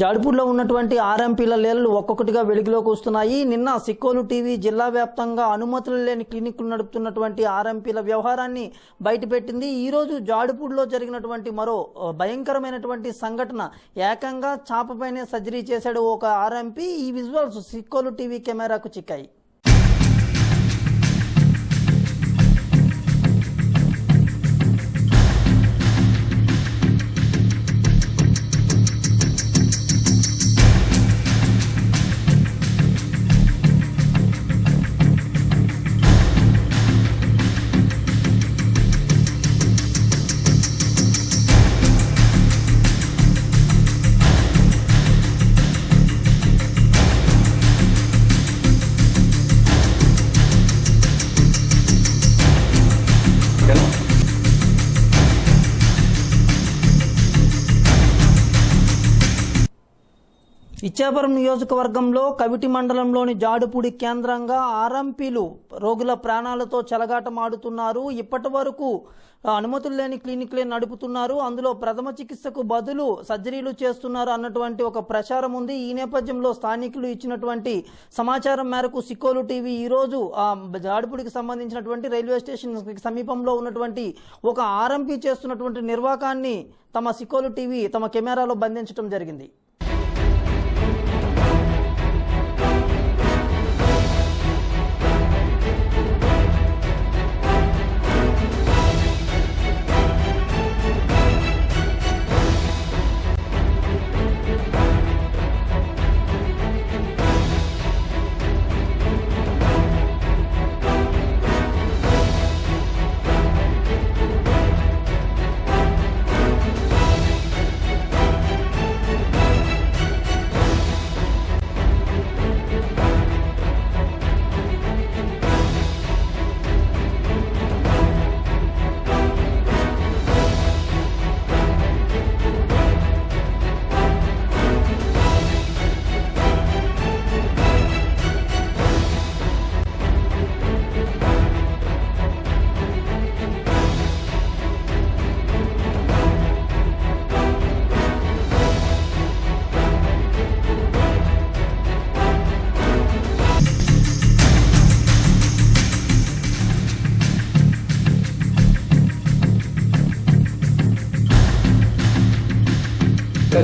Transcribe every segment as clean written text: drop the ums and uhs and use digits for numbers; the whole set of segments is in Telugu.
జాడిపూడిలో ఉన్నటువంటి ఆర్ఎంపీల లేళ్లు ఒక్కొక్కటిగా వెలుగులోకి వస్తున్నాయి. నిన్న సిక్కోలు టీవీ జిల్లా వ్యాప్తంగా అనుమతులు లేని క్లినిక్లు నడుపుతున్నటువంటి ఆర్ఎంపీల వ్యవహారాన్ని బయటపెట్టింది. ఈరోజు జాడిపూడిలో జరిగినటువంటి మరో భయంకరమైనటువంటి సంఘటన, ఏకంగా చాపపైనే సర్జరీ చేశాడు ఒక ఆర్ఎంపీ. ఈ విజువల్స్ సిక్కోలు టీవీ కెమెరాకు చిక్కాయి. ఇచ్చాపురం నియోజకవర్గంలో కవిటి మండలంలోని జాడిపూడి కేంద్రంగా ఆర్ఎంపీలు రోగుల ప్రాణాలతో చెలగాటమాడుతున్నారు. ఇప్పటి వరకు అనుమతులు లేని క్లినిక్లే నడుపుతున్నారు, అందులో ప్రథమ చికిత్సకు బదులు సర్జరీలు చేస్తున్నారు అన్నటువంటి ఒక ప్రచారం ఉంది. ఈ నేపథ్యంలో స్థానికులు ఇచ్చినటువంటి సమాచారం మేరకు సిక్కోలు టీవీ ఈరోజు జాడిపూడికి సంబంధించినటువంటి రైల్వే స్టేషన్ సమీపంలో ఉన్నటువంటి ఒక ఆర్ఎంపీ చేస్తున్నటువంటి నిర్వాకాన్ని తమ సిక్కోలు టీవీ తమ కెమెరాలో బంధించడం జరిగింది.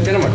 Tenemos.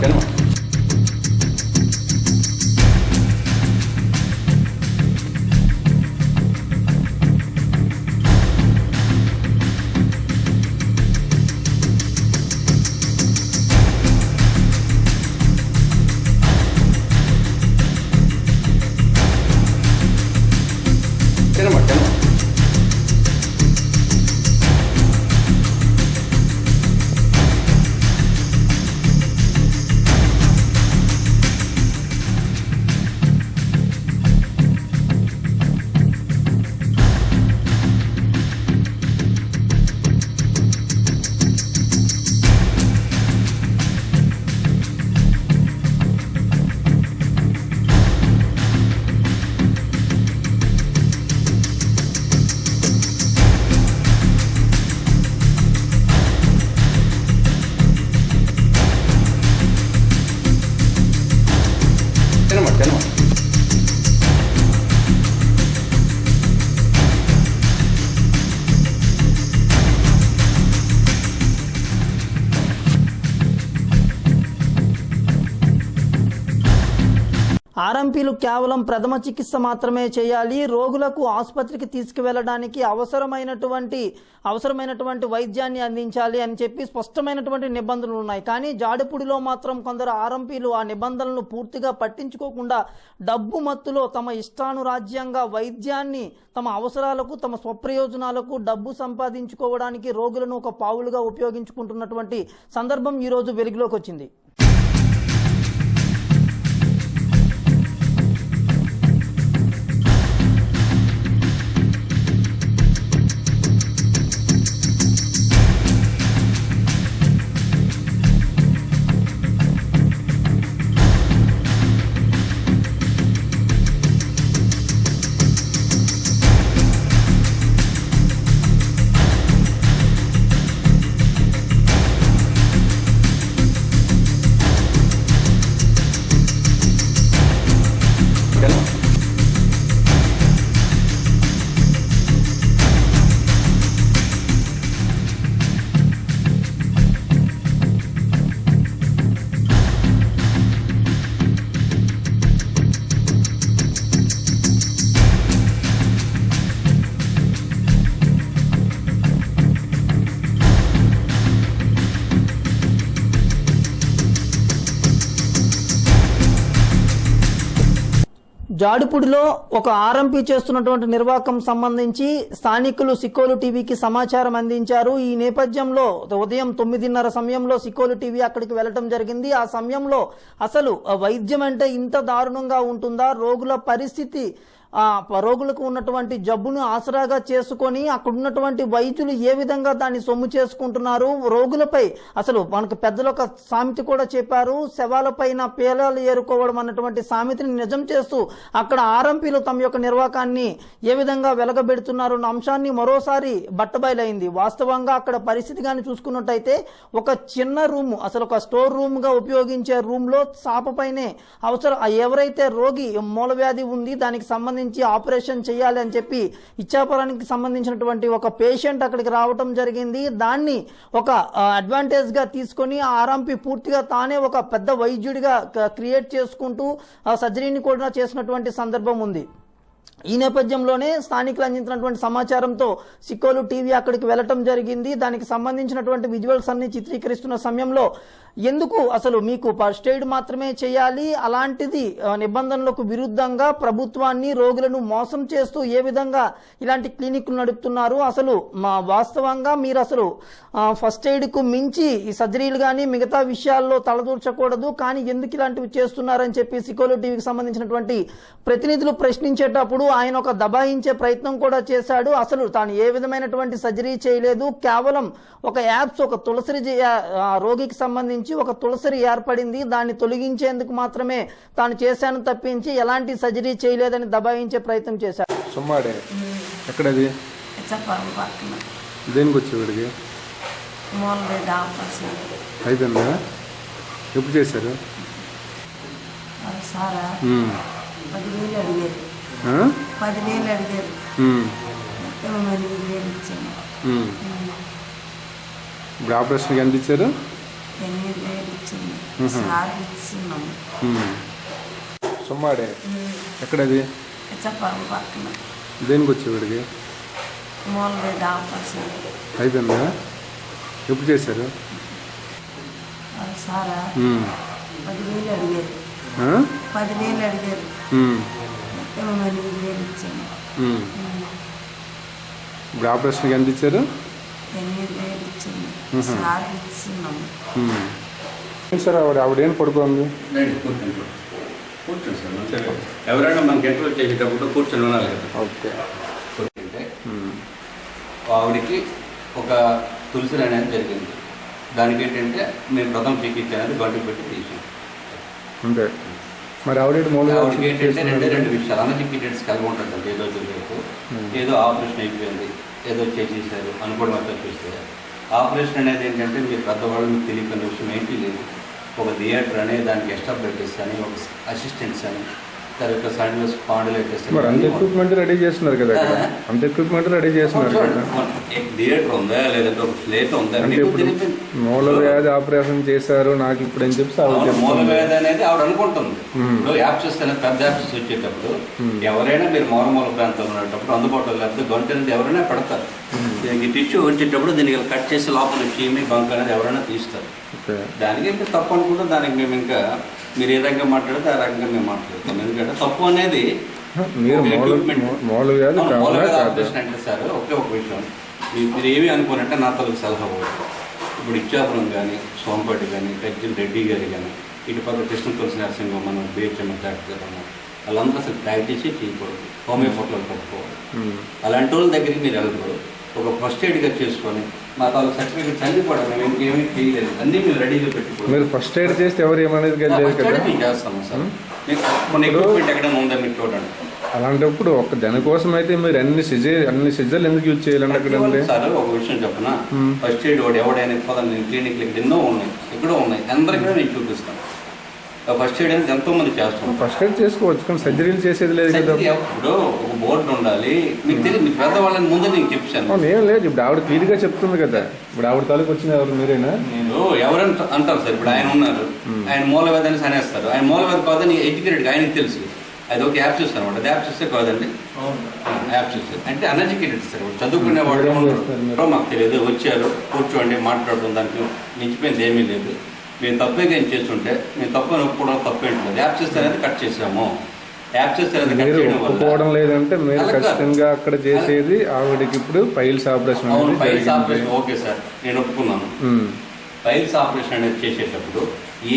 ఆర్ఎంపీలు కేవలం ప్రథమ చికిత్స మాత్రమే చేయాలి, రోగులకు ఆసుపత్రికి తీసుకువెళ్ళడానికి అవసరమైనటువంటి వైద్యాన్ని అందించాలి అని చెప్పి స్పష్టమైనటువంటి నిబంధనలు ఉన్నాయి. కానీ జాడిపూడిలో మాత్రం కొందరు ఆర్ఎంపీలు ఆ నిబంధనలను పూర్తిగా పట్టించుకోకుండా డబ్బు మత్తులో తమ ఇష్టానురాజ్యంగా వైద్యాన్ని తమ అవసరాలకు, తమ స్వప్రయోజనాలకు డబ్బు సంపాదించుకోవడానికి రోగులను ఒక పావులుగా ఉపయోగించుకుంటున్నటువంటి సందర్భం ఈరోజు వెలుగులోకి వచ్చింది. జాడిపూడిలో ఒక ఆర్ఎంపీ చేస్తున్నటువంటి నిర్వాహకం సంబంధించి స్థానికులు సికోలు టీవీకి సమాచారం అందించారు. ఈ నేపథ్యంలో ఉదయం 9:30 సమయంలో సికోలు టీవీ అక్కడికి వెళ్లడం జరిగింది. ఆ సమయంలో అసలు వైద్యం అంటే ఇంత దారుణంగా ఉంటుందా, రోగుల పరిస్థితి రోగులకు ఉన్నటువంటి జబ్బును ఆసరాగా చేసుకొని అక్కడ ఉన్నటువంటి వైద్యులు ఏ విధంగా దాన్ని సొమ్ము చేసుకుంటున్నారు, రోగులపై అసలు మనకు పెద్దలు ఒక సామెత కూడా చెప్పారు, శవాలపైన పేలాలు ఏరుకోవడం అన్నటువంటి సామెతని నిజం చేస్తూ అక్కడ ఆర్ఎంపీలు తమ యొక్క నిర్వాకాన్ని ఏ విధంగా వెలగబెడుతున్నారు అన్న అంశాన్ని మరోసారి బట్టబయలైంది. వాస్తవంగా అక్కడ పరిస్థితి కానీ చూసుకున్నట్టయితే ఒక చిన్న రూమ్, అసలు ఒక స్టోర్ రూమ్ గా ఉపయోగించే రూమ్ లో చాపపైనే అవసరం ఎవరైతే రోగి మూలవ్యాధి ఉంది దానికి సంబంధించి ఆపరేషన్ చేయాలి అని చెప్పి ఇచ్చాపురానికి సంబంధించినటువంటి ఒక పేషెంట్ అక్కడికి రావటం జరిగింది. దాన్ని ఒక అడ్వాంటేజ్ గా తీసుకొని ఆ ఆర్ఎంపీ పూర్తిగా తానే ఒక పెద్ద వైద్యుడిగా క్రియేట్ చేసుకుంటూ సర్జరీని కూడా చేసినటువంటి సందర్భం ఉంది. ఈ నేపథ్యంలోనే స్థానికులు అందించినటువంటి సమాచారంతో సికోలు టీవీ అక్కడికి వెళ్లటం జరిగింది. దానికి సంబంధించినటువంటి విజువల్స్ అన్ని చిత్రీకరిస్తున్న సమయంలో ఎందుకు అసలు మీకు ఫస్ట్ ఎయిడ్ మాత్రమే చేయాలి, అలాంటిది నిబంధనలకు విరుద్ధంగా ప్రభుత్వాన్ని రోగులను మోసం చేస్తూ ఏ విధంగా ఇలాంటి క్లినిక్లు నడుపుతున్నారు, అసలు వాస్తవంగా మీరు అసలు ఫస్ట్ ఎయిడ్ కు మించి ఈ సర్జరీలు కానీ మిగతా విషయాల్లో తలదూర్చకూడదు, కానీ ఎందుకు ఇలాంటివి చేస్తున్నారని చెప్పి సికోలు టీవీకి సంబంధించినటువంటి ప్రతినిధులు ప్రశ్నించేటప్పుడు ఆయన ఒక దబాయించే ప్రయత్నం కూడా చేశాడు. అసలు తాను ఏ విధమైనటువంటి సర్జరీ చేయలేదు, కేవలం ఒక యాప్స్ ఒక తులసిరి రోగికి సంబంధించి ఒక తులసిరి ఏర్పడింది, దాన్ని తొలగించేందుకు మాత్రమే తాను చేశాను తప్పించి ఎలాంటి సర్జరీ చేయలేదని దబాయించే ప్రయత్నం చేశాడు. సుమ్మాడే ఎక్కడది దేనికి వచ్చేవాడికి అయిపోయిందా? ఎప్పుడు చేశారు? 10,000 అడిగారు. 10,000 అడిగారు. 8,000 ఇచ్చాను. ఇప్పుడు ఆపరేషన్కి ఎంత ఇచ్చారు? 8,000 ఇచ్చింది. సార్ ఇస్తున్నాము. సుమ్మాడే ఎక్కడది చెప్పాలి పక్కన దేనికి వచ్చేవాడికి అయిపోయిందా? ఎప్పుడు చేశారు? సారా 10,000 అడిగారు. 10,000 అడిగారు. 8,000 ఇచ్చాను. ఇప్పుడు ఆపరేషన్కి ఎంత ఇచ్చారు? 8,000 ఇచ్చింది. సార్ ఇస్తున్నాము. సార్ ఆవిడేం పడుకోండి? కూర్చోండి సార్, ఎవరైనా మనకి ఇంటర్వ్యూ చేసేటప్పుడు కూర్చొని ఉన్నారు కదా. ఓకే. కూర్చుంటే ఆవిడికి ఒక తులసి అనేది జరిగింది. దానికి ఏంటంటే మేము ప్రథమ చికిత్స అనేది గంటకు పెట్టి తీసాం. అంతే. మరి ఆవిడకి ఏంటంటే రెండు విషయాలు అన్ఎడ్యుకేటెడ్స్ కలిగి ఉంటుంది. అంటే ఏదో రేపు ఏదో ఆపరేషన్ అయిపోయింది, ఏదో చేసేసారు అనుకోవడం అంతా చూస్తే ఆపరేషన్ అనేది ఏంటంటే మీరు పెద్దవాళ్ళు మీకు తెలియని విషయం ఏంటి లేదు. ఒక థియేటర్ అనే దానికి ఎక్స్ట్రా బెడ్స్ అని ఒక అసిస్టెంట్స్ అని తర్వాత సైడ్లో స్పాండిలైటిస్ అంత ఎక్విప్మెంట్ రెడీ చేస్తున్నారు కదా, అంత ఎక్విప్మెంట్ రెడీ చేస్తున్నారు కదా. థియేటర్ ఉందా లేదంటే ఒక ప్లేట్ ఉందా? మూల వ్యాధి ఆపరేషన్ చేశారు నాకు ఇప్పుడు అని చెప్పి మూల వ్యాధి అనేది ఆవిడ అనుకుంటుంది. ఇప్పుడు యాప్సెస్ అనేది పెద్ద యాప్సెస్ వచ్చేటప్పుడు ఎవరైనా మీరు మూల ప్రాంతంలో ఉన్నప్పుడు అందుబాటులో లేకపోతే గొంతు అనేది ఎవరైనా పెడతారు. దీనికి టిష్యూ వచ్చేటప్పుడు దీనికి కట్ చేసి లోపల చీమి బంక్ అనేది ఎవరైనా తీస్తారు. దానికి ఇంకా తప్పు అనుకుంటే దానికి మేము ఇంకా మీరు ఏ రకంగా మాట్లాడితే ఆ రకంగా మేము మాట్లాడతాం. ఎందుకంటే తప్పు అనేది ఆపరేషన్ అంటే సార్ ఒకే ఒక విషయం మీరు ఏమి అనుకోనంటే నా తలకు సలహా పోదు. ఇప్పుడు ఇచ్చాపురం కానీ సోంపేట కానీ గజ్జల రెడ్డి గారి కానీ ఇటు పక్క కృష్ణ తులసి నరసింహ మనం బిహెచ్ఎం డాక్టర్ వాళ్ళందరూ అసలు ప్రాక్టీస్ చేయకూడదు, హోమియోపతిలో పట్టుకోవాలి. అలాంటి వాళ్ళ దగ్గరికి మీరు వెళ్ళరు. ఒక ఫస్ట్ ఎయిడ్గా చేసుకొని మా తాలూకు సర్టిఫికేట్స్ అన్ని కూడా మేము ఇంకేమీ చేయలేదు, అన్నీ మీరు రెడీగా పెట్టుకోవాలి. మీరు ఫస్ట్ ఎయిడ్ చేస్తే ఎవరు ఏమనేది మేము చేస్తాము సార్. మన ఎక్విప్మెంట్ ఎక్కడైనా ఉందా మీరు చూడండి. అలాంటప్పుడు ఒక జన కోసం అయితే మీరు అన్ని సిజర్లు ఎందుకు యూజ్ చేయాలండి? అక్కడ సార్ ఒక విషయం చెప్పనా, ఫస్ట్ ఎయిడ్ వాడు ఎవడైనా క్లినిక్లు ఇక్కడ ఎన్నో ఉన్నాయి, ఎక్కడో ఉన్నాయి, అందరికీ నేను చూపిస్తాను. ఫస్ట్ ఎయిడ్ అనేది ఎంతో మంది చేస్తాం. ఫస్ట్ ఎయిడ్ చేసుకోవచ్చు కానీ సర్జరీలు చేసేది లేదు కదా. ఇప్పుడు ఒక బోర్డు ఉండాలి, మీకు తెలియదు. మీకు పెద్దవాళ్ళని ముందే నేను చెప్పాను. ఏం లేదు, ఇప్పుడు ఆవిడ క్లియర్గా చెప్తుంది కదా. ఇప్పుడు ఆవిడ తాలూకు వచ్చిన ఎవరు మీరేనా? నేను ఎవరైనా అంటారు సార్. ఇప్పుడు ఆయన ఉన్నారు, ఆయన మూలవ్యాధి అని అనేస్తారు. ఆయన మూలవ్యాధి కాదని ఎడ్యుకేటెడ్ ఆయనకి తెలుసు. అది ఒక యాప్ చూస్తారు అనమాట. అది యాప్ చూస్తే కాదండి, యాప్ చూస్తారు అంటే అన్ఎడ్యుకేటెడ్ సార్. చదువుకునే వాళ్ళు మాకు తెలియదు, వచ్చారు కూర్చోండి మాట్లాడడం, దానికి మించిపోయింది ఏమీ లేదు. మేము తప్పేగా ఏం చేస్తుంటే మేము తప్పని ఒప్పుకోవడం తప్పేంటి లేదు. యాప్ చేస్తే అనేది కట్ చేసాము. యాప్సెస్ అనేది కట్ మీరు చేయడం వల్ల ఒప్పుకోవడం లేదంటే మీరు అలా కాదు. ఖచ్చితంగా అక్కడ చేసేది ఆవిడకి ఇప్పుడు పైల్స్ ఆపరేషన్ అవును అనేది పైల్స్ జరిగింది. ఆపరేషన్ ఓకే సార్ నేను ఒప్పుకున్నాను. ఉమ్. పైల్స్ ఆపరేషన్ అనేది చేసేటప్పుడు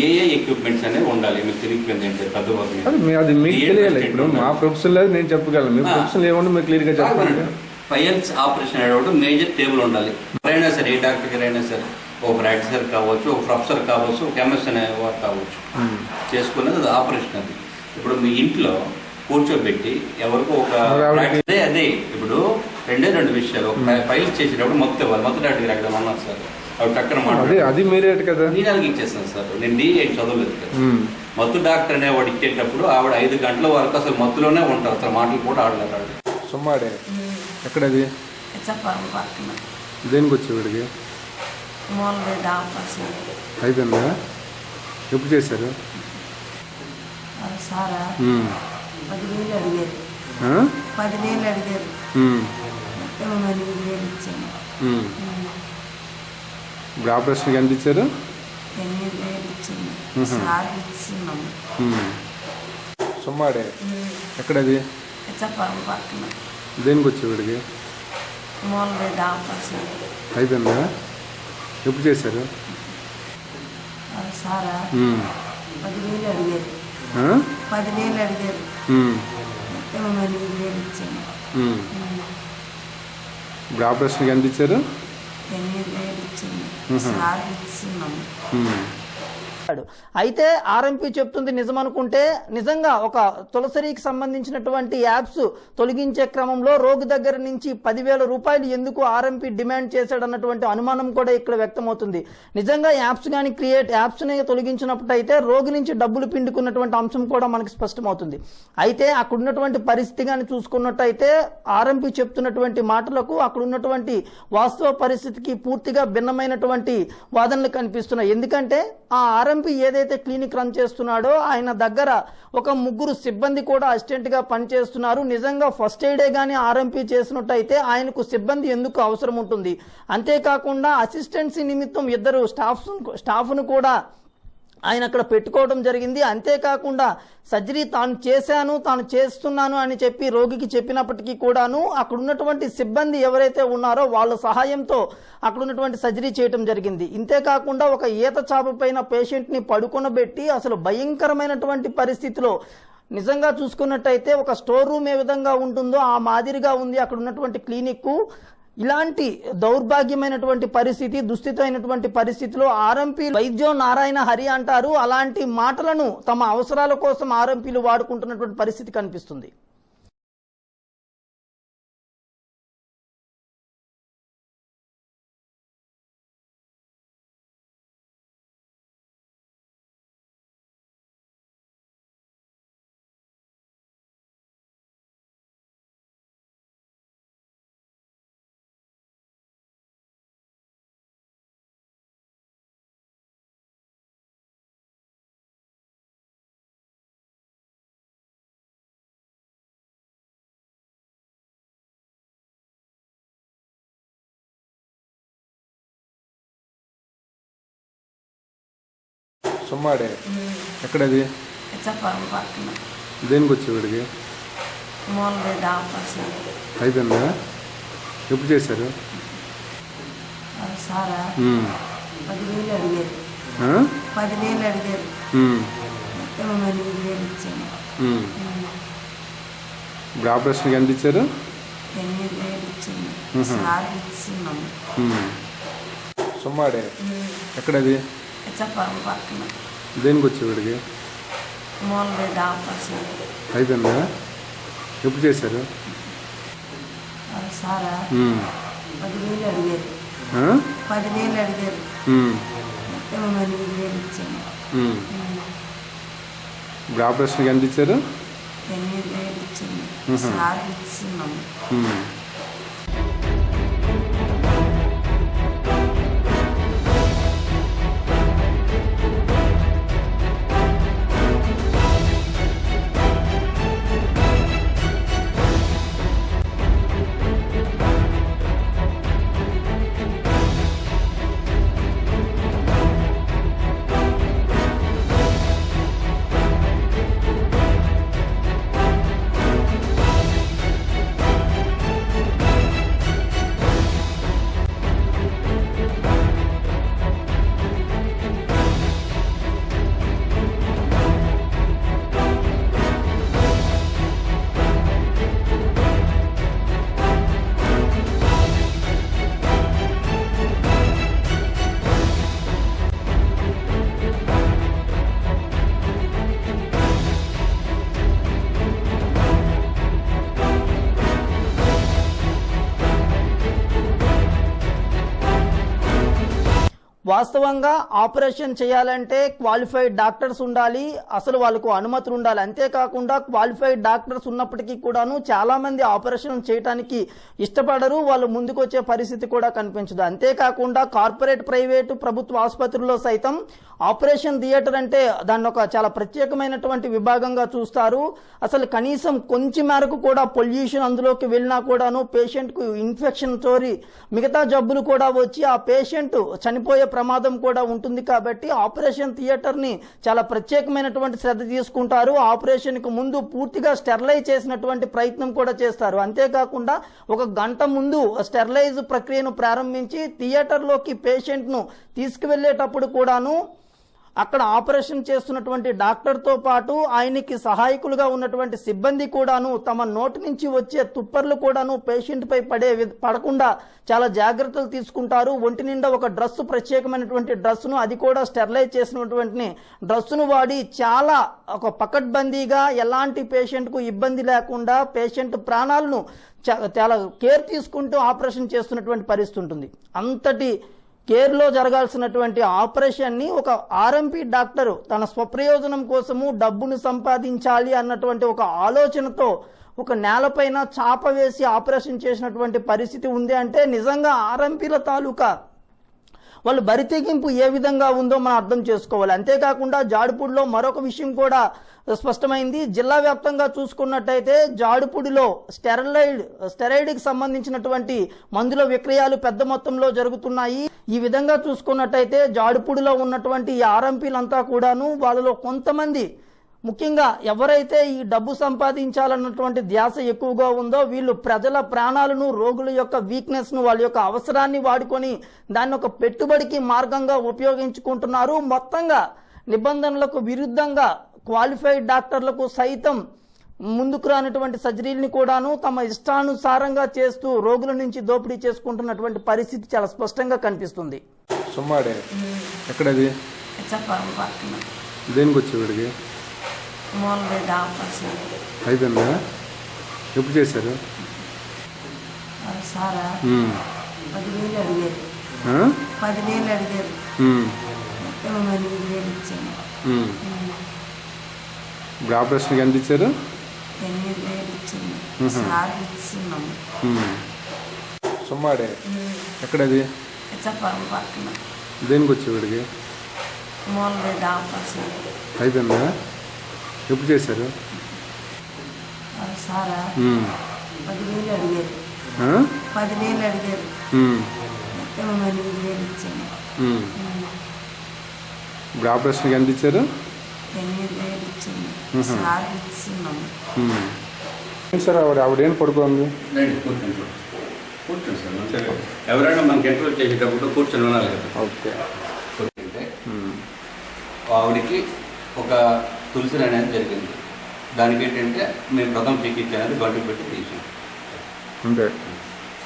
ఏ ఎక్విప్మెంట్స్ అనేవి ఉండాలి మీకు తిరిగిపోయింది ఏంటి పెద్ద వర్క్ అది మీకు తెలియాలి. ఇప్పుడు మా ప్రొఫెషన్ లేదు నేను చెప్పగలను. మీ ప్రొఫెషన్ ఏమన్నా మీరు క్లియర్గా చెప్పండి. పైల్స్ ఆపరేషన్ అనేటప్పుడు మేజర్ టేబుల్ ఉండాలి. ఎవరైనా సరే ఏ డాక్టర్ అయినా సరే ఒక ప్రాక్టీసర్ కావచ్చు, ఒక ప్రొఫెసర్ కావచ్చు, ఒక ఎంఎస్ అనేవారు కావచ్చు, చేసుకునేది అది ఆపరేషన్. అది ఇప్పుడు మీ ఇంట్లో కూర్చోబెట్టి ఎవరికో ఒక అదే ఇప్పుడు రెండు విషయాలు. ఒక ఫైల్స్ చేసేటప్పుడు మొత్తం ఇవ్వాలి. మొత్తం డాక్టర్ అక్కడ ఉన్నారు సార్, అవి టక్కన అది మీరే కదా నీళ్ళకి ఇచ్చేస్తాను సార్. నేను DA చదవలేదు కదా. మత్తు డాక్టర్ అనేవాడు ఇచ్చేటప్పుడు ఆవిడ 5 గంటల వరకు అసలు మత్తులోనే ఉంటారు. అసలు మాటలు కూడా ఆడలేరు. సుమ్మాడే ఎక్కడది ఇచ్చపురం పక్కన దేనికి వచ్చేవాడికి మూలవేద ఆపరేషన్ అయిపోయిందా? ఎప్పుడు చేశారు? సారా 10,000 అడిగారు. 10,000 అడిగారు. 8,000 ఇచ్చాను. ఇప్పుడు ఆపరేషన్కి ఎంత ఇచ్చారు? 8,000 ఇచ్చాను. సార్ ఇస్తున్నాము. సుమ్మాడే ఎక్కడది ఇచ్చపురం పక్కన దేనికి వచ్చేవాడికి మూలవేద ఆపరేషన్ అయిపోయిందా? ఎప్పుడు చేశారు? సారా 10,000 అడిగారు. 10,000 అడిగారు. 8,000 ఇచ్చాను. ఇప్పుడు ఆపరేషన్కి ఎంత ఇచ్చారు? 8,000 ఇచ్చాను. సార్ ఇస్తున్నాము. అయితే ఆర్ఎంపీ చెప్తుంది నిజమనుకుంటే నిజంగా ఒక తులసరికి సంబంధించినటువంటి యాప్స్ తొలగించే క్రమంలో రోగి దగ్గర నుంచి 10,000 రూపాయలు ఎందుకు ఆర్ఎంపీ డిమాండ్ చేశాడన్నటువంటి అనుమానం కూడా ఇక్కడ వ్యక్తమవుతుంది. నిజంగా యాప్స్ కానీ యాప్స్ని తొలగించినప్పుడు అయితే రోగి నుంచి డబ్బులు పిండుకున్నటువంటి అంశం కూడా మనకి స్పష్టమవుతుంది. అయితే అక్కడ ఉన్నటువంటి పరిస్థితి కానీ చూసుకున్నట్టయితే ఆర్ఎంపీ చెప్తున్నటువంటి మాటలకు అక్కడ ఉన్నటువంటి వాస్తవ పరిస్థితికి పూర్తిగా భిన్నమైనటువంటి వాదనలు కనిపిస్తున్నాయి. ఎందుకంటే ఆ ఆర్ఎంపీ ఏదైతే క్లినిక్ రన్ చేస్తున్నాడో ఆయన దగ్గర ఒక 3 సిబ్బంది కూడా అసిస్టెంట్ గా పనిచేస్తున్నారు. నిజంగా ఫస్ట్ ఎయిడే గానీ ఆర్ఎంపీ చేసినట్టయితే ఆయనకు సిబ్బంది ఎందుకు అవసరం ఉంటుంది? అంతేకాకుండా అసిస్టెన్సీ నిమిత్తం 2 స్టాఫ్ను కూడా ఆయన అక్కడ పెట్టుకోవడం జరిగింది. అంతేకాకుండా సర్జరీ తాను చేస్తున్నాను అని చెప్పి రోగికి చెప్పినప్పటికీ కూడాను అక్కడ ఉన్నటువంటి సిబ్బంది ఎవరైతే ఉన్నారో వాళ్ళ సహాయంతో అక్కడ ఉన్నటువంటి సర్జరీ చేయడం జరిగింది. ఇంతేకాకుండా ఒక ఈత చాప పైన పేషెంట్ని పడుకొనబెట్టి అసలు భయంకరమైనటువంటి పరిస్థితిలో నిజంగా చూసుకున్నట్టయితే ఒక స్టోర్ రూమ్ ఏ విధంగా ఉంటుందో ఆ మాదిరిగా ఉంది అక్కడ ఉన్నటువంటి క్లినిక్. ఇలాంటి దౌర్భాగ్యమైనటువంటి పరిస్థితి, దుస్థితమైనటువంటి పరిస్థితిలో ఆర్ఎంపీ వైద్యం నారాయణ హరి అంటారు. అలాంటి మాటలను తమ అవసరాల కోసం ఆర్ఎంపీలు వాడుకుంటున్నటువంటి పరిస్థితి కనిపిస్తుంది. సుమ్మాడే ఎక్కడది ఇచ్చపురం పక్కన దేనికి వచ్చేవాడికి మూలవేద ఆపరేషన్ అయిపోయిందా? ఎప్పుడు చేశారు? సారా 10,000 అడిగారు. 10,000 అడిగారు. 8,000 ఇచ్చాను. ఇప్పుడు ఆపరేషన్కి ఎంత ఇచ్చారు? 8,000 ఇచ్చాను. సార్ ఇస్తున్నాము. సుమ్మాడే ఎక్కడది ఇచ్చపురం పక్కన దేనికి వచ్చేవాడికి మూలవేద ఆపరేషన్ అయిపోయిందా? ఎప్పుడు చేశారు? సారా 10,000 అడిగారు. 10,000 అడిగారు. 8,000 ఇచ్చాను. ఇప్పుడు ఆపరేషన్కి ఎంత ఇచ్చారు? 8,000 ఇచ్చాను. సార్ ఇస్తున్నాము. వాస్తవంగా ఆపరేషన్ చేయాలంటే క్వాలిఫైడ్ డాక్టర్స్ ఉండాలి, అసలు వాళ్ళకు అనుమతులు ఉండాలి. అంతేకాకుండా క్వాలిఫైడ్ డాక్టర్స్ ఉన్నప్పటికీ కూడాను చాలా మంది ఆపరేషన్ చేయడానికి ఇష్టపడరు, వాళ్ళు ముందుకు వచ్చే పరిస్థితి కూడా కనిపించదు. అంతేకాకుండా కార్పొరేట్, ప్రైవేటు, ప్రభుత్వ ఆసుపత్రుల్లో సైతం ఆపరేషన్ థియేటర్ అంటే దాన్ని ఒక చాలా ప్రత్యేకమైనటువంటి విభాగంగా చూస్తారు. అసలు కనీసం కొంచెం మేరకు కూడా పొల్యూషన్ అందులోకి వెళ్ళినా కూడాను పేషెంట్కు ఇన్ఫెక్షన్ తోరి మిగతా జబ్బులు కూడా వచ్చి ఆ పేషెంట్ చనిపోయే ప్రమాదం కూడా ఉంటుంది. కాబట్టి ఆపరేషన్ థియేటర్ని చాలా ప్రత్యేకమైనటువంటి శ్రద్ధ తీసుకుంటారు. ఆపరేషన్కు ముందు పూర్తిగా స్టెరిలైజ్ చేసినటువంటి ప్రయత్నం కూడా చేస్తారు. అంతేకాకుండా 1 గంట ముందు స్టెరిలైజ్ ప్రక్రియను ప్రారంభించి థియేటర్లోకి పేషెంట్ను తీసుకువెళ్ళేటప్పుడు కూడాను అక్కడ ఆపరేషన్ చేస్తున్నటువంటి డాక్టర్తో పాటు ఆయనకి సహాయకులుగా ఉన్నటువంటి సిబ్బంది కూడాను తమ నోటి నుంచి వచ్చే తుప్పర్లు కూడాను పేషెంట్ పై పడకుండా చాలా జాగ్రత్తలు తీసుకుంటారు. ఒంటి నిండా ఒక డ్రెస్, ప్రత్యేకమైనటువంటి డ్రెస్సును, అది కూడా స్టెరిలైజ్ చేసినటువంటి డ్రెస్సును వాడి చాలా ఒక పకడ్బందీగా ఎలాంటి పేషెంట్కు ఇబ్బంది లేకుండా పేషెంట్ ప్రాణాలను చాలా కేర్ తీసుకుంటూ ఆపరేషన్ చేస్తున్నటువంటి పరిస్థితి ఉంటుంది. అంతటి కేర్లో జరగాల్సినటువంటి ఆపరేషన్ని ఒక ఆర్ఎంపీ డాక్టరు తన స్వప్రయోజనం కోసము డబ్బును సంపాదించాలి అన్నటువంటి ఒక ఆలోచనతో ఒక నేలపైన చాప వేసి ఆపరేషన్ చేసినటువంటి పరిస్థితి ఉంది అంటే నిజంగా ఆర్ఎంపీల తాలూకా వాళ్ళు బరితెగింపు ఏ విధంగా ఉందో మనం అర్థం చేసుకోవాలి. అంతేకాకుండా జాడుపూడిలో మరొక విషయం కూడా స్పష్టమైంది. జిల్లా వ్యాప్తంగా చూసుకున్నట్టయితే జాడుపూడిలో స్టెరాయిడ్కి సంబంధించినటువంటి మందుల విక్రయాలు పెద్ద మొత్తంలో జరుగుతున్నాయి. ఈ విధంగా చూసుకున్నట్టయితే జాడుపూడిలో ఉన్నటువంటి ఈ ఆర్ఎంపీలంతా కూడాను వాళ్ళలో కొంతమంది, ముఖ్యంగా ఎవరైతే ఈ డబ్బు సంపాదించాలన్నటువంటి ధ్యాస ఎక్కువగా ఉందో వీళ్ళు ప్రజల ప్రాణాలను, రోగుల యొక్క వీక్నెస్ను, వాళ్ళ యొక్క అవసరాన్ని వాడుకొని దాన్ని ఒక పెట్టుబడికి మార్గంగా ఉపయోగించుకుంటున్నారు. మొత్తంగా నిబంధనలకు విరుద్ధంగా క్వాలిఫైడ్ డాక్టర్లకు సైతం ముందుకు రానటువంటి సర్జరీల్ని కూడాను తమ ఇష్టానుసారంగా చేస్తూ రోగుల నుంచి దోపిడీ చేసుకుంటున్నటువంటి పరిస్థితి చాలా స్పష్టంగా కనిపిస్తుంది. సుమ్మాడే ఎక్కడది? చెప్పాలి పక్కన దేనికి వచ్చి వీడికి మూలవేద ఆపరేషన్ అయిపోయిందా? ఎప్పుడు చేశారు? సారా 10,000 అడిగారు. 10,000 అడిగారు. 8,000 ఇచ్చాను. ఇప్పుడు ఆపరేషన్కి ఎంత ఇచ్చారు? 8,000 ఇచ్చింది. సార్ ఇస్తున్నాము. సుమ్మాడే ఎక్కడది? చెప్పాలి పక్కన దేనికి వచ్చి వీడికి మూలవేద ఆపరేషన్ అయిపోయిందా? ఎప్పుడు చేశారు? సారా 10,000 అడిగారు. 10,000 అడిగారు. 8,000 ఇచ్చాను. ఇప్పుడు ఆపరేషన్కి ఎంత ఇచ్చారు? 8,000 ఇచ్చింది. సార్ ఇస్తున్నాము. సార్ ఆవిడేం పడుకోంది? కూర్చోండి సార్, మంచిగా ఎవరైనా మనకి ఇంటర్వ్యూ చేసేటప్పుడు కూర్చొని ఉన్నారు కదా. ఓకే. కూర్చుంటే ఆవిడికి ఒక తులసి అనేది జరిగింది. దానికి ఏంటంటే మేము ప్రథమ చికిత్స అనేది గంటకు పెట్టి తీసాం. అంతే.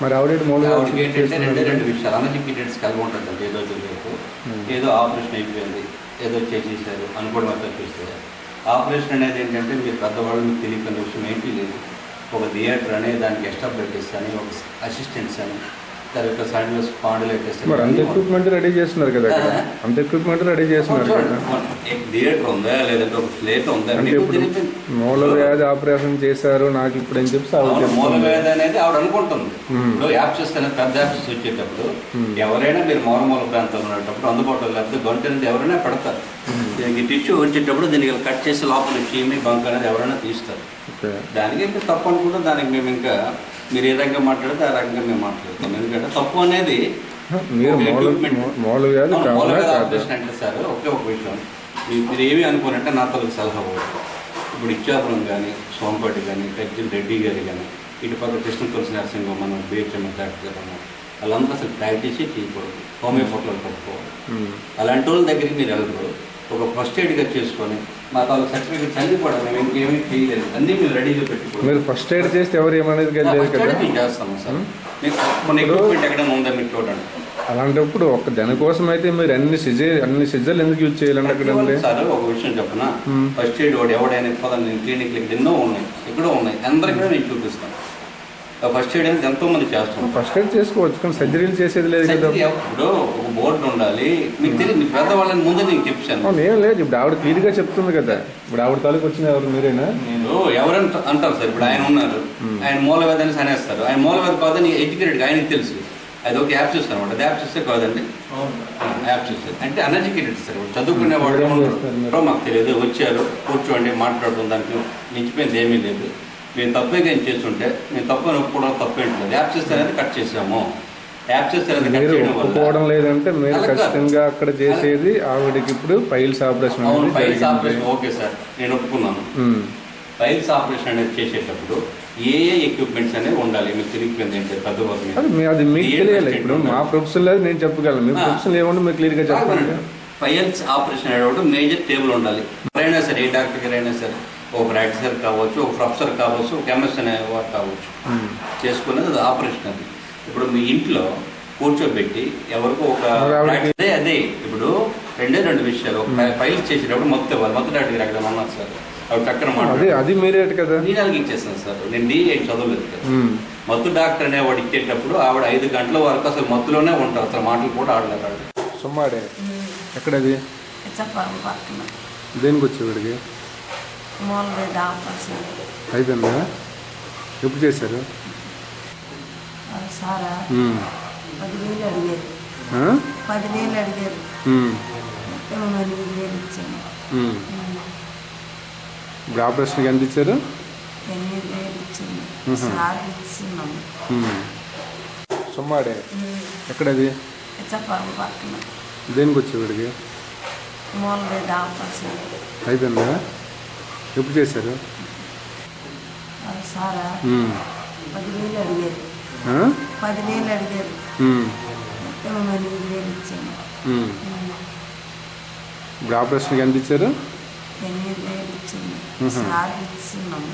మరి ఆవిడకి ఏంటంటే రెండు విషయాలు అన్ఎడ్యుకేటెడ్స్ కలిగి ఉంటుంది. ఏదో తెలియదు, ఏదో ఆపరేషన్ అయిపోయింది, ఏదో చేసేసారు అనుకోవడం అంతా చూస్తే ఆపరేషన్ అనేది ఏంటంటే మీరు పెద్దవాళ్ళు మీకు తెలియని విషయం ఏంటి లేదు. ఒక థియేటర్ అనే దానికి ఎక్స్ట్రా బ్లడ్స్ అని, ఒక అసిస్టెంట్స్ అని, తర్వాత సైడ్లో స్పాండిలైటిస్ అంత ఎక్విప్మెంట్ రెడీ చేస్తున్నారు కదా, అంత ఎక్విప్మెంట్ రెడీ చేస్తున్నారు కదా. థియేటర్ ఉందా లేదంటే ఒక ప్లేట్ ఉందా? మూల వ్యాధి ఆపరేషన్ చేశారు నాకు ఇప్పుడు అని చెప్పి మూల వ్యాధి అనేది ఆవిడ అనుకుంటుంది. ఇప్పుడు యాప్సెస్ అనేది పెద్ద యాప్సెస్ వచ్చేటప్పుడు ఎవరైనా మీరు మూల ప్రాంతంలో ఉన్నప్పుడు అందుబాటులో లేకపోతే గంట అనేది ఎవరైనా పెడతారు. దీనికి టిష్యూ వచ్చేటప్పుడు దీనికి కట్ చేసి లోపల చీమి బంక్ అనేది ఎవరైనా తీస్తారు. దానికి ఇంకా తప్పు అనుకుంటే దానికి మేము ఇంకా మీరు ఏ రకంగా మాట్లాడితే ఆ రకంగా మేము మాట్లాడతాం. ఎందుకంటే తప్పు అనేది ఆపరేషన్ అంటే సార్ ఒకే ఒక విషయం, మీరు ఏమి అనుకోనంటే నా తలకు సలహా పోవచ్చు. ఇప్పుడు ఇచ్చాపురం కానీ, సోంపేట కానీ, కజ్జిల్ రెడ్డి గారి కానీ, ఇటు పక్క కృష్ణ తులసి నరసింహ మనం బీహెచ్ఎం డాక్టర్ వాళ్ళంతా అసలు ప్రాక్టీసే చేయకూడదు, హోమియోపతిలో పట్టుకోవాలి. అలాంటి వాళ్ళ దగ్గరికి మీరు వెళ్ళరు. ఒక ఫస్ట్ ఎయిడ్గా చేసుకొని మా తాలూకు సర్టిఫికేట్స్ అన్నీ కూడా మేము ఇంకేమీ చేయలేదు, అన్నీ మీరు రెడీగా పెట్టుకోవాలి. మీరు ఫస్ట్ ఎయిడ్ చేస్తే ఎవరు ఏమనేది మేము చేస్తాము సార్. మీకు మన ఎక్విప్మెంట్ ఎక్కడైనా ఉందా మీరు చూడండి. అలాంటప్పుడు ఒక దానికోసం అయితే మీరు అన్ని సిజర్లు ఎందుకు యూజ్ చేయాలండి అక్కడ? సార్ ఒక విషయం చెప్పనా, ఫస్ట్ ఎయిడ్ వాడు ఎవడైనా పదండి క్లినిక్లకి ఎన్నో ఉన్నాయి, ఎక్కడో ఉన్నాయి, అందరికీ నేను చూపిస్తాను. ఫస్ట్ ఎయిడ్ అనేది ఎంతో మంది చేస్తున్నారు. ఫస్ట్ ఎయిడ్ చేసుకోవచ్చు కానీ సర్జరీలు చేసేది లేదు కదా. ఇప్పుడు ఒక బోర్డు ఉండాలి, మీకు తెలియదు, మీ పెద్దవాళ్ళని ముందే నేను చెప్పాను. ఏం లేదు, ఇప్పుడు ఆవిడ క్లియర్గా చెప్తుంది కదా. ఇప్పుడు ఆవిడ తాలూకు వచ్చిన ఎవరు మీరేనా? నేను ఎవరని అంటారు సార్. ఇప్పుడు ఆయన ఉన్నారు, ఆయన మూలవ్యాధి అని అనేస్తారు. ఆయన మూలవ్యాధి కాదని ఎడ్యుకేటెడ్, ఆయనకి తెలుసు. అది ఒక యాప్ చూస్తాను అనమాట. యాప్ చూస్తే కాదండి, యాప్ చూస్తే అంటే అన్ఎడ్యుకేటెడ్ సార్. చదువుకునే వాళ్ళు మాకు తెలియదు, వచ్చారు కూర్చోండి మాట్లాడడం, దానికి మించిపోయింది ఏమీ లేదు. మేము తప్పేగా ఏం చేస్తుంటే మేము తప్పు ఒప్పుకోవడం తప్పేంటలేదు. యాప్ చేస్తే అనేది కట్ చేసాము. యాప్ చేస్తే అనేది కట్ చేయడం ఒప్పుకోవడం లేదంటే మీరు ఖచ్చితంగా అక్కడ చేసేది ఆవిడకి ఇప్పుడు పైల్స్ ఆపరేషన్. అవును, పైల్స్ ఆపరేషన్ ఓకే సార్, నేను ఒప్పుకున్నాను. పైల్స్ ఆపరేషన్ అనేది చేసేటప్పుడు ఏ ఎక్విప్మెంట్స్ అనేవి ఉండాలి? మీకు తిరిగిపోయింది ఏంటి పెద్దవాళ్ళు? అది మీకు తెలియాలి. ఇప్పుడు మా ప్రొఫెషన్ లేదు, నేను చెప్పగలను. మీ ప్రొఫెషన్ ఏముండి మీరు క్లియర్గా చెప్పండి. పైల్స్ ఆపరేషన్ అనేటప్పుడు మేజర్ టేబుల్ ఉండాలి. ఎవరైనా సరే, ఏ డాక్టర్ గారు అయినా సరే, ఒక ప్రాక్టీసర్ కావచ్చు, ఒక ప్రొఫెసర్ కావచ్చు, ఒక ఎంఎస్ అనేవారు కావచ్చు, చేసుకునేది అది ఆపరేషన్. అది ఇప్పుడు మీ ఇంట్లో కూర్చోబెట్టి ఎవరికో ఒక అదే ఇప్పుడు రెండు విషయాలు. పైల్స్ చేసేటప్పుడు మొత్తం ఇవ్వాలి. మొత్తం డాక్టర్ అక్కడ ఉన్నారు సార్, అవి చక్కన మాట్లాడి అది మీరే కదా. నేను ఇచ్చేస్తాను సార్. నేను DA చదవలేదు కదా. మత్తు డాక్టర్ అనేవాడు ఇచ్చేటప్పుడు ఆవిడ 5 గంటల వరకు అసలు మత్తులోనే ఉంటారు. అసలు మాటలు కూడా ఆడలేదు. సుమ్మాడే ఎక్కడది? ఇచ్చాపురం పక్కన. దేనికి వచ్చేవాడికి? మూలవేద ఆపరేషన్ అయిపోయిందా? ఎప్పుడు చేశారు? సారా 10,000 అడిగారు. 10,000 అడిగారు. 8,000 ఇచ్చాను. ఇప్పుడు ఆపరేషన్కి ఎంత ఇచ్చారు? 8,000 ఇచ్చింది. సార్ ఇస్తున్నాము. సుమ్మాడే ఎక్కడది? ఇచ్చాపురం పక్కన. దేనికి వచ్చేవాడికి? మూలవేద ఆపరేషన్ అయిపోయిందా? ఎప్పుడు చేశారు? సారా 10,000 అడిగారు. 10,000 అడిగారు. 8,000 ఇచ్చాను. ఇప్పుడు ఆపరేషన్కి ఎంత ఇచ్చారు? 8,000 ఇచ్చింది. సార్ ఇస్తున్నాము.